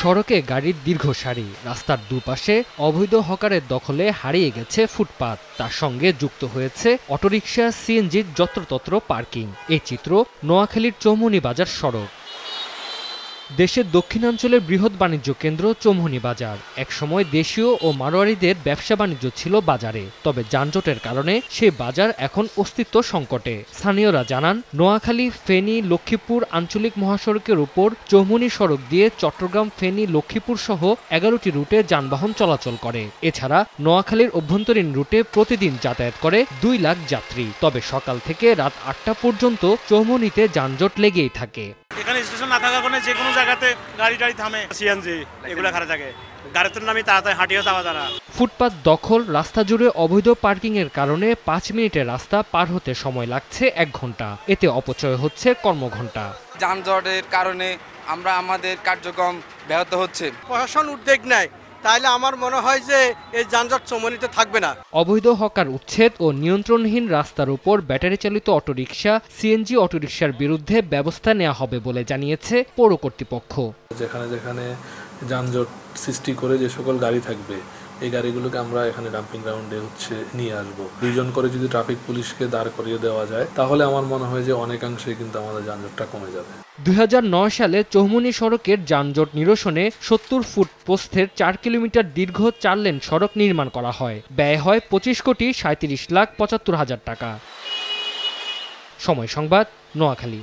সড়কে গাড়ির দীর্ঘ সারি, রাস্তার দুপাশে অবৈধ হকারের দখলে হারিয়ে গেছে ফুটপাত, তার সঙ্গে যুক্ত হয়েছে অটোরিকশা, সিএনজির যত্রতত্র পার্কিং। এই চিত্র নোয়াখালীর চৌমুহনী বাজার সড়ক। দেশের দক্ষিণাঞ্চলের বৃহৎ বাণিজ্য কেন্দ্র চৌমুহনী বাজার। একসময় দেশীয় ও মারোয়ারিদের ব্যবসা বাণিজ্য ছিল বাজারে, তবে যানজটের কারণে সেই বাজার এখন অস্তিত্ব সংকটে। স্থানীয়রা জানান, নোয়াখালী, ফেনী, লক্ষ্মীপুর আঞ্চলিক মহাসড়কের উপর চৌমুহনী সড়ক দিয়ে চট্টগ্রাম, ফেনী, লক্ষ্মীপুর সহ ১১টি রুটে যানবাহন চলাচল করে। এছাড়া নোয়াখালীর অভ্যন্তরীণ রুটে প্রতিদিন যাতায়াত করে ২ লাখ যাত্রী। তবে সকাল থেকে রাত ৮টা পর্যন্ত চৌমুহনীতে যানজট লেগেই থাকে। এখানে স্টেশন না থাকার কারণে যে কোনো জায়গাতে গাড়ি থামে, সিএনজি এগুলো খারাপ থাকে, গাড়িতে নামি তাড়াতাড়ি হাঁটিয়ে যাওয়া যায় না। ফুটপাত দখল, রাস্তা জুড়ে অবৈধ পার্কিং এর কারণে ৫ মিনিটের রাস্তা পার হতে সময় লাগছে ১ ঘন্টা। এতে অপচয় হচ্ছে কর্মঘণ্টা। যানজটের কারণে আমরা আমাদের কার্যক্রম ব্যাহত হচ্ছে। প্রশাসন উদ্যোগ নেয়, তাহলে আমার মনে হয় যে এই যানজট চৌমুহনীতে থাকবে না। অবৈধ হকার উচ্ছেদ ও নিয়ন্ত্রণহীন রাস্তার উপর ব্যাটারি চালিত অটোরিকশা, সিএনজি অটোরিকশার বিরুদ্ধে ব্যবস্থা নেওয়া হবে বলে জানিয়েছে পৌর কর্তৃপক্ষ। যেখানে যেখানে যানজট সৃষ্টি করে যে সকল গাড়ি থাকবে, এই গাড়িগুলোকে আমরা এখানে ডাম্পিং গ্রাউন্ডে নিয়ে আসবো। ২ জন করে যদি ট্রাফিক পুলিশকে দাঁড় করিয়ে দেওয়া যায়, তাহলে আমার মনে হয় যে অনেকাংশে কিন্তু আমাদের যানজটটা কমে যাবে। ২০০৯ সালে চৌমুহনী সড়কের যানজট নিরসনে ৭০ ফুট প্রস্থের ৪ কিলোমিটার দীর্ঘ ৪ লেন সড়ক নির্মাণ করা হয়। ব্যয় হয় ২৫,৩৭,৭৫,০০০ টাকা। সময় সংবাদ, নোয়াখালী।